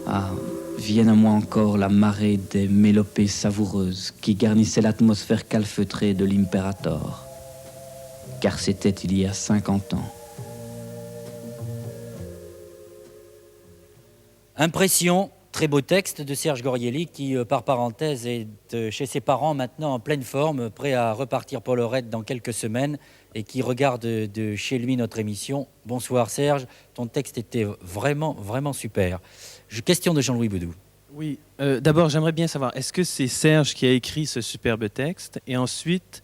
Ah, vienne à moi encore la marée des mélopées savoureuses qui garnissaient l'atmosphère calfeutrée de l'Imperator. Car c'était il y a 50 ans. Impression, très beau texte de Serge Gorielli qui, par parenthèse, est chez ses parents maintenant en pleine forme, prêt à repartir pour Lorette dans quelques semaines et qui regarde de chez lui notre émission. Bonsoir Serge, ton texte était vraiment, vraiment super. Question de Jean-Louis Boudou. Oui, d'abord j'aimerais bien savoir, est-ce que c'est Serge qui a écrit ce superbe texte? Et ensuite,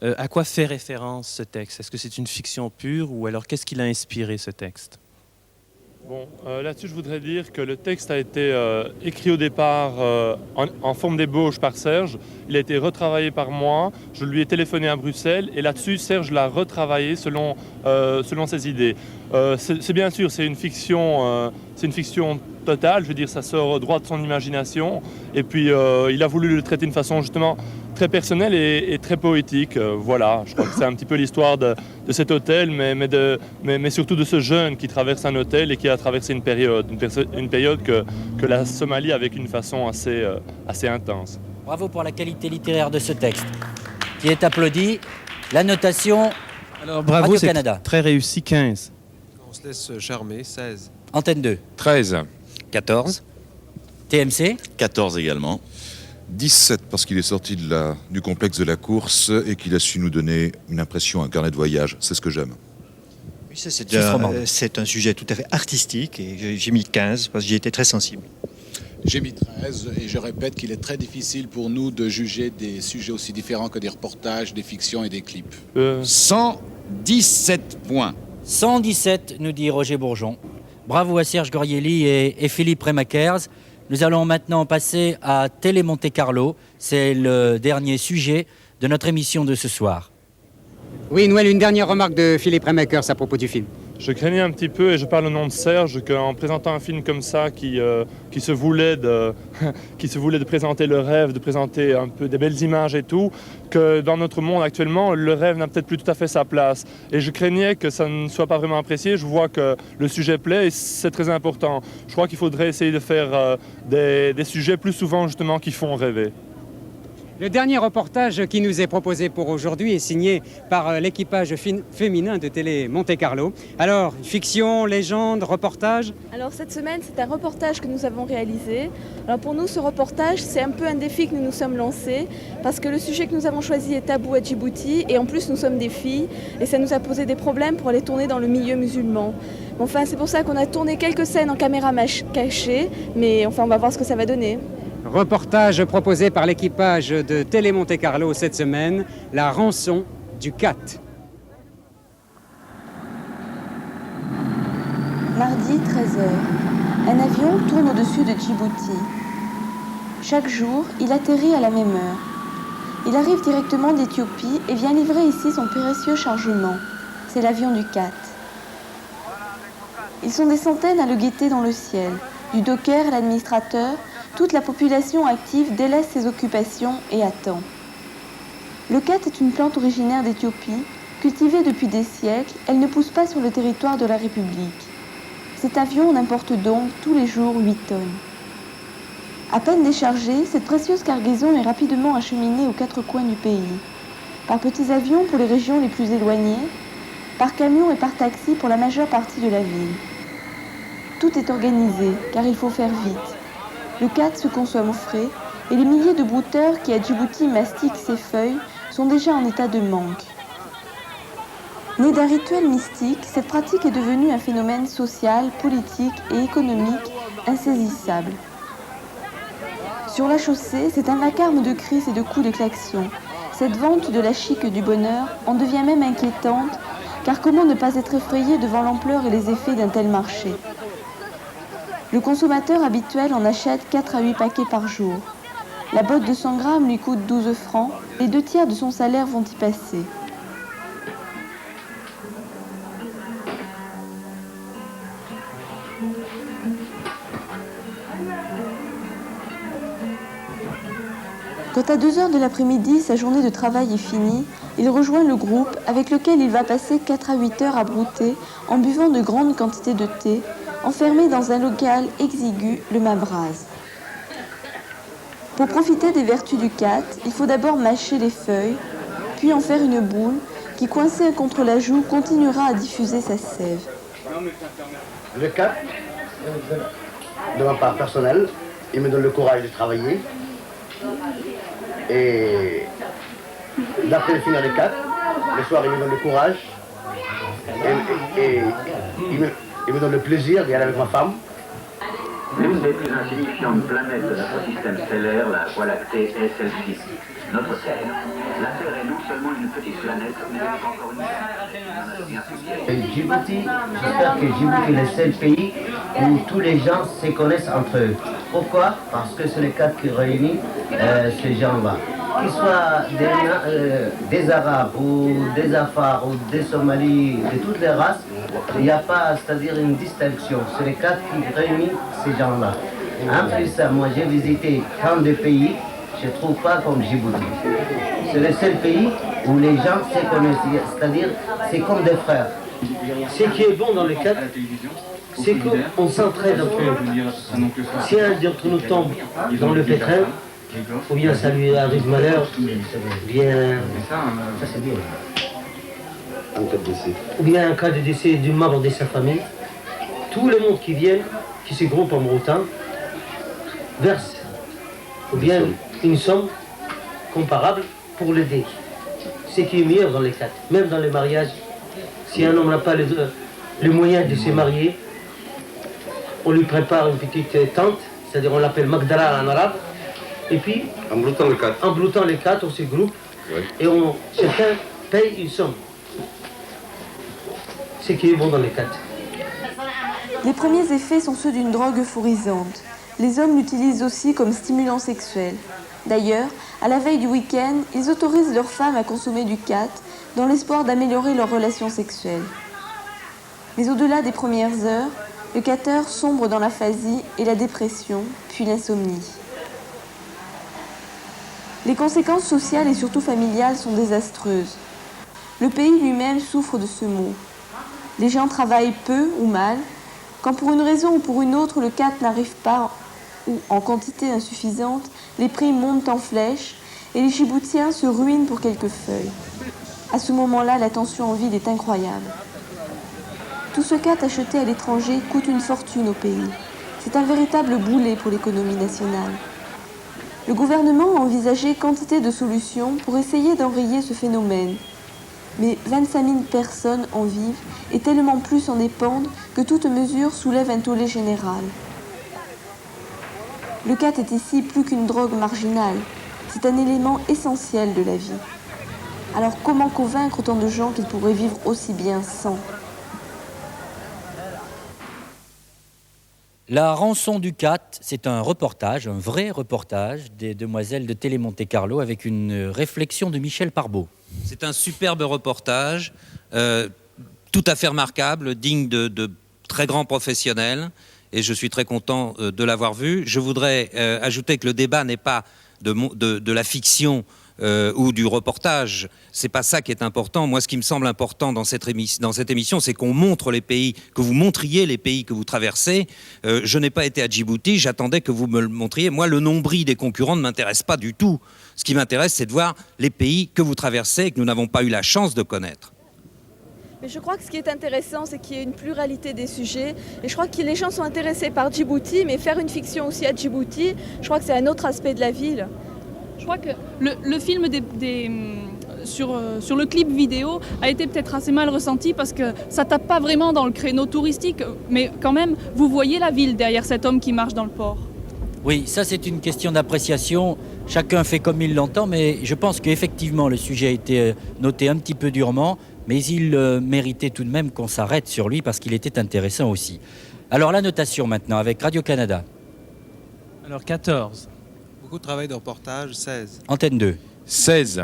à quoi fait référence ce texte? Est-ce que c'est une fiction pure ou alors qu'est-ce qui l'a inspiré ce texte? Bon, là-dessus, je voudrais dire que le texte a été écrit au départ en forme d'ébauche par Serge. Il a été retravaillé par moi. Je lui ai téléphoné à Bruxelles et là-dessus, Serge l'a retravaillé selon ses idées. C'est bien sûr, c'est une fiction totale. Je veux dire, ça sort droit de son imagination. Et puis, il a voulu le traiter d'une façon justement très personnelle et très poétique. Voilà, je crois que c'est un petit peu l'histoire de cet hôtel, mais surtout de ce jeune qui traverse un hôtel et qui a traversé une période que la Somalie a vécu d'une façon assez intense. Bravo pour la qualité littéraire de ce texte, qui est applaudi. La notation Alors bravo, Radio-Canada. Très réussi, 15. On se laisse charmer, 16. Antenne 2. 13. 14. TMC. 14 également. 17 parce qu'il est sorti du complexe de la course et qu'il a su nous donner une impression, un carnet de voyage. C'est ce que j'aime. Oui, ça, c'est un sujet tout à fait artistique et j'ai mis 15 parce que j'y étais très sensible. J'ai mis 13 et je répète qu'il est très difficile pour nous de juger des sujets aussi différents que des reportages, des fictions et des clips. 117 points. 117, nous dit Roger Bourgeon. Bravo à Serge Gorielli et Philippe Remakers. Nous allons maintenant passer à Télé Monte Carlo. C'est le dernier sujet de notre émission de ce soir. Oui, Noël, une dernière remarque de Philippe Remakers à propos du film. Je craignais un petit peu, et je parle au nom de Serge, qu'en présentant un film comme ça, qui se voulait de présenter le rêve, de présenter un peu des belles images et tout, que dans notre monde actuellement, le rêve n'a peut-être plus tout à fait sa place. Et je craignais que ça ne soit pas vraiment apprécié. Je vois que le sujet plaît et c'est très important. Je crois qu'il faudrait essayer de faire des sujets plus souvent justement qui font rêver. Le dernier reportage qui nous est proposé pour aujourd'hui est signé par l'équipage féminin de Télé Monte Carlo. Alors, fiction, légende, reportage? Alors cette semaine, c'est un reportage que nous avons réalisé. Alors pour nous, ce reportage, c'est un peu un défi que nous nous sommes lancés parce que le sujet que nous avons choisi est tabou à Djibouti et en plus nous sommes des filles et ça nous a posé des problèmes pour aller tourner dans le milieu musulman. Enfin, c'est pour ça qu'on a tourné quelques scènes en caméra cachée, mais enfin, on va voir ce que ça va donner. Reportage proposé par l'équipage de Télé Monte Carlo cette semaine, la rançon du Cat. Mardi 13h, un avion tourne au-dessus de Djibouti. Chaque jour, il atterrit à la même heure. Il arrive directement d'Éthiopie et vient livrer ici son précieux chargement. C'est l'avion du Cat. Ils sont des centaines à le guetter dans le ciel. Du docker à l'administrateur, toute la population active délaisse ses occupations et attend. Le cat est une plante originaire d'Éthiopie. Cultivée depuis des siècles, elle ne pousse pas sur le territoire de la République. Cet avion en importe donc tous les jours 8 tonnes. À peine déchargée, cette précieuse cargaison est rapidement acheminée aux 4 coins du pays. Par petits avions pour les régions les plus éloignées, par camion et par taxi pour la majeure partie de la ville. Tout est organisé, car il faut faire vite. Le cat se consomme au frais et les milliers de brouteurs qui à Djibouti mastiquent ses feuilles sont déjà en état de manque. Née d'un rituel mystique, cette pratique est devenue un phénomène social, politique et économique insaisissable. Sur la chaussée, c'est un vacarme de cris et de coups de klaxon. Cette vente de la chic du bonheur en devient même inquiétante, car comment ne pas être effrayé devant l'ampleur et les effets d'un tel marché ? Le consommateur habituel en achète 4 à 8 paquets par jour. La botte de 100 grammes lui coûte 12 francs, les 2 tiers de son salaire vont y passer. Quand à 2h de l'après-midi, sa journée de travail est finie, il rejoint le groupe avec lequel il va passer 4 à 8 heures à brouter en buvant de grandes quantités de thé, enfermé dans un local exigu, le Mabraz. Pour profiter des vertus du cat, il faut d'abord mâcher les feuilles, puis en faire une boule qui, coincée contre la joue, continuera à diffuser sa sève. Le cat, de ma part personnelle. Il me donne le courage de travailler. Et d'après finir les 4, le soir il me donne le courage. Et il me donne le plaisir d'y aller avec ma femme. L'une des plus insignifiantes planètes de notre système stellaire, la Voie lactée, est celle-ci, notre Terre. La Terre est non seulement une petite planète, mais elle est encore une Djibouti, j'espère que Djibouti est le seul pays où tous les gens se connaissent entre eux. Pourquoi? Parce que c'est le cadre qui réunit ces gens-là. Qu'ils soient des Arabes ou des Afars ou des Somalis, de toutes les races, il n'y a pas, c'est-à-dire une distinction. C'est le cadre qui réunit ces gens-là. En plus, moi j'ai visité tant de pays, je ne trouve pas comme Djibouti. C'est le seul pays où les gens se connaissent, c'est-à-dire c'est comme des frères. Ce qui est bon dans le cadre, c'est qu'on s'entraide entre eux. Si un d'entre nous tombe dans le pétrin, ou bien ça lui arrive malheur, bien, ça c'est bien. Ou bien un cas de décès d'un membre de sa famille, tout le monde qui vient, qui se groupe en Broutin, verse, ou bien une somme comparable pour l'aider. Ce qui est meilleur dans les cas, même dans les mariages, si un homme n'a pas le moyen de se marier, on lui prépare une petite tente, c'est-à-dire on l'appelle Magdala en arabe, et puis, en broutant les 4, on se groupe, oui. Et chacun paye une somme. Ce qui est bon dans les 4. Les premiers effets sont ceux d'une drogue euphorisante. Les hommes l'utilisent aussi comme stimulant sexuel. D'ailleurs, à la veille du week-end, ils autorisent leurs femmes à consommer du khat dans l'espoir d'améliorer leurs relations sexuelles. Mais au-delà des premières heures, le khatteur sombre dans l'aphasie et la dépression, puis l'insomnie. Les conséquences sociales et surtout familiales sont désastreuses. Le pays lui-même souffre de ce mot. Les gens travaillent peu ou mal. Quand pour une raison ou pour une autre le khat n'arrive pas ou en quantité insuffisante, les prix montent en flèche et les Djiboutiens se ruinent pour quelques feuilles. À ce moment-là, la tension en ville est incroyable. Tout ce khat acheté à l'étranger coûte une fortune au pays. C'est un véritable boulet pour l'économie nationale. Le gouvernement a envisagé quantité de solutions pour essayer d'enrayer ce phénomène. Mais 25 000 personnes en vivent et tellement plus en dépendent que toute mesure soulève un tollé général. Le khat est ici plus qu'une drogue marginale. C'est un élément essentiel de la vie. Alors comment convaincre autant de gens qu'ils pourraient vivre aussi bien sans ? La rançon du khat, c'est un reportage, un vrai reportage des Demoiselles de Télé Monte Carlo avec une réflexion de Michel Parbeau. C'est un superbe reportage, tout à fait remarquable, digne de très grands professionnels, et je suis très content de l'avoir vu. Je voudrais ajouter que le débat n'est pas de la fiction ou du reportage. C'est pas ça qui est important. Moi, ce qui me semble important dans cette émission, c'est qu'on montre les pays, que vous montriez les pays que vous traversez. Je n'ai pas été à Djibouti, j'attendais que vous me le montriez. Moi, le nombril des concurrents ne m'intéresse pas du tout. Ce qui m'intéresse, c'est de voir les pays que vous traversez et que nous n'avons pas eu la chance de connaître. Mais je crois que ce qui est intéressant, c'est qu'il y ait une pluralité des sujets. Et je crois que les gens sont intéressés par Djibouti, mais faire une fiction aussi à Djibouti, je crois que c'est un autre aspect de la ville. Je crois que le film sur le clip vidéo a été peut-être assez mal ressenti parce que ça tape pas vraiment dans le créneau touristique, mais quand même, vous voyez la ville derrière cet homme qui marche dans le port. Oui, ça c'est une question d'appréciation. Chacun fait comme il l'entend, mais je pense qu'effectivement le sujet a été noté un petit peu durement, mais il méritait tout de même qu'on s'arrête sur lui parce qu'il était intéressant aussi. Alors la notation maintenant avec Radio-Canada. Alors 14. Beaucoup de travail de reportage, 16. Antenne 2. 16.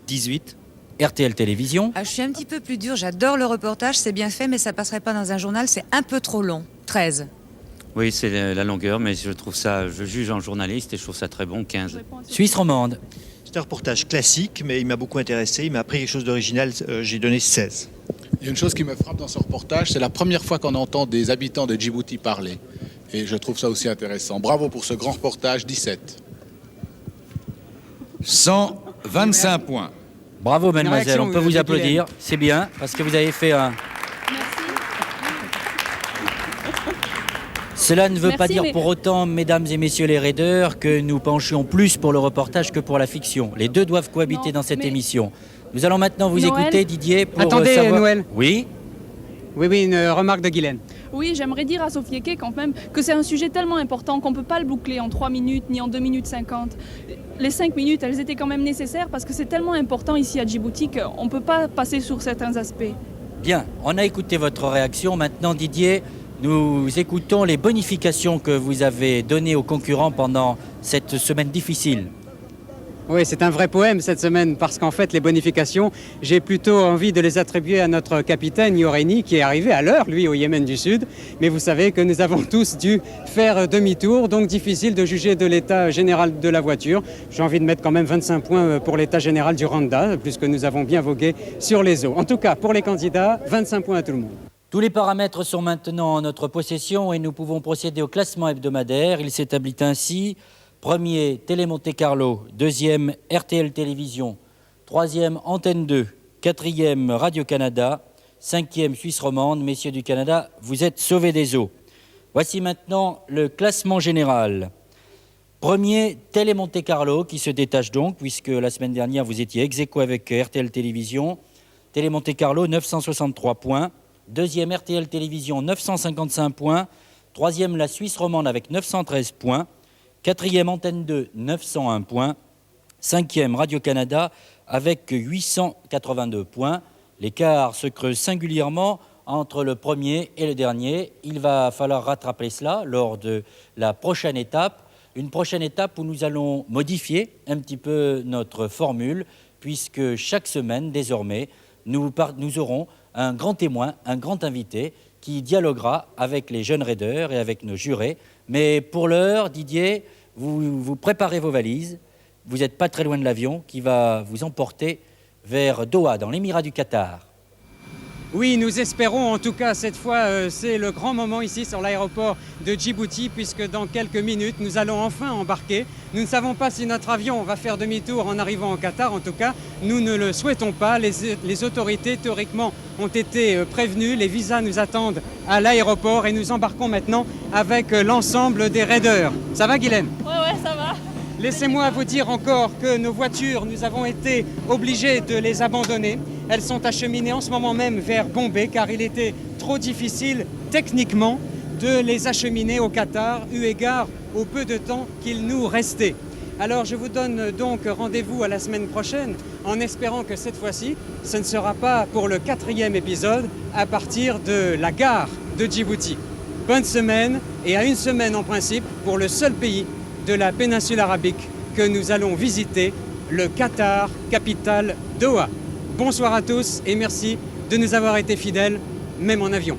18. RTL Télévision. Je suis un petit peu plus dur, j'adore le reportage, c'est bien fait, mais ça passerait pas dans un journal, c'est un peu trop long. 13. Oui, c'est la longueur, mais je juge en journaliste et je trouve ça très bon, 15. Suisse romande. C'est un reportage classique, mais il m'a beaucoup intéressé, il m'a appris quelque chose d'original, j'ai donné 16. Il y a une chose qui me frappe dans ce reportage, c'est la première fois qu'on entend des habitants de Djibouti parler. Et je trouve ça aussi intéressant. Bravo pour ce grand reportage, 17. 125 points. Bravo, mademoiselle, on peut vous applaudir. C'est bien, parce que vous avez fait un... Cela ne veut pas Merci, dire mais- pour autant, mesdames et messieurs les raideurs, que nous penchions plus pour le reportage que pour la fiction. Les deux doivent cohabiter dans cette émission. Nous allons maintenant vous Noël écouter, Didier, pour Attendez, savoir... Noël. Oui. Oui, une remarque de Guylaine. Oui, j'aimerais dire à Sophie Eke quand même que c'est un sujet tellement important qu'on ne peut pas le boucler en 3 minutes ni en 2 minutes 50. Les 5 minutes, elles étaient quand même nécessaires parce que c'est tellement important ici à Djibouti qu'on ne peut pas passer sur certains aspects. Bien, on a écouté votre réaction. Maintenant, Didier, nous écoutons les bonifications que vous avez données aux concurrents pendant cette semaine difficile. Oui, c'est un vrai poème cette semaine parce qu'en fait, les bonifications, j'ai plutôt envie de les attribuer à notre capitaine Yoreni qui est arrivé à l'heure, lui, au Yémen du Sud. Mais vous savez que nous avons tous dû faire demi-tour, donc difficile de juger de l'état général de la voiture. J'ai envie de mettre quand même 25 points pour l'état général du Rwanda, puisque nous avons bien vogué sur les eaux. En tout cas, pour les candidats, 25 points à tout le monde. Tous les paramètres sont maintenant en notre possession et nous pouvons procéder au classement hebdomadaire. Il s'établit ainsi: premier, Télé Monte Carlo; deuxième, RTL Télévision; troisième, Antenne 2; quatrième, Radio-Canada; cinquième, Suisse romande. Messieurs du Canada, vous êtes sauvés des eaux. Voici maintenant le classement général. Premier, Télé Monte Carlo, qui se détache donc, puisque la semaine dernière, vous étiez ex-aequo avec RTL Télévision. Télé Monte Carlo, 963 points. Deuxième, RTL Télévision, 955 points. Troisième, la Suisse romande avec 913 points. Quatrième, Antenne 2, 901 points. Cinquième, Radio-Canada avec 882 points. L'écart se creuse singulièrement entre le premier et le dernier. Il va falloir rattraper cela lors de la prochaine étape. Une prochaine étape où nous allons modifier un petit peu notre formule, puisque chaque semaine, désormais, nous aurons un grand témoin, un grand invité qui dialoguera avec les jeunes raideurs et avec nos jurés. Mais pour l'heure, Didier, vous préparez vos valises. Vous n'êtes pas très loin de l'avion qui va vous emporter vers Doha, dans l'émirat du Qatar. Oui, nous espérons, en tout cas cette fois, c'est le grand moment ici sur l'aéroport de Djibouti, puisque dans quelques minutes, nous allons enfin embarquer. Nous ne savons pas si notre avion va faire demi-tour en arrivant au Qatar. En tout cas, nous ne le souhaitons pas. Les autorités, théoriquement, ont été prévenues. Les visas nous attendent à l'aéroport et nous embarquons maintenant avec l'ensemble des raideurs. Ça va, Guylaine ? Ouais, ça va. Laissez-moi vous dire encore que nos voitures, nous avons été obligés de les abandonner. Elles sont acheminées en ce moment même vers Bombay car il était trop difficile techniquement de les acheminer au Qatar eu égard au peu de temps qu'il nous restait. Alors je vous donne donc rendez-vous à la semaine prochaine en espérant que cette fois-ci, ce ne sera pas pour le 4e épisode à partir de la gare de Djibouti. Bonne semaine et à une semaine en principe pour le seul pays de la péninsule arabique que nous allons visiter, le Qatar, capitale Doha. Bonsoir à tous et merci de nous avoir été fidèles, même en avion.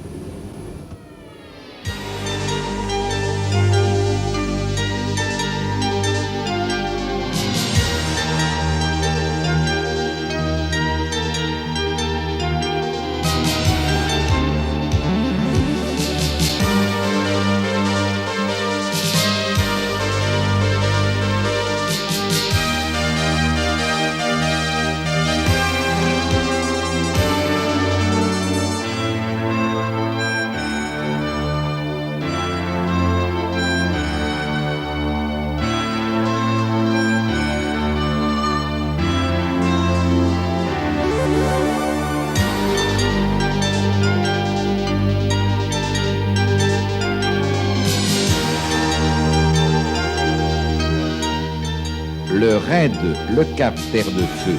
Le raid Le Cap Terre de Feu,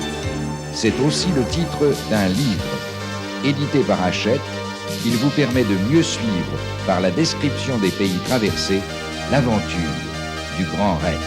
c'est aussi le titre d'un livre. Édité par Hachette, il vous permet de mieux suivre, par la description des pays traversés, l'aventure du Grand Raid.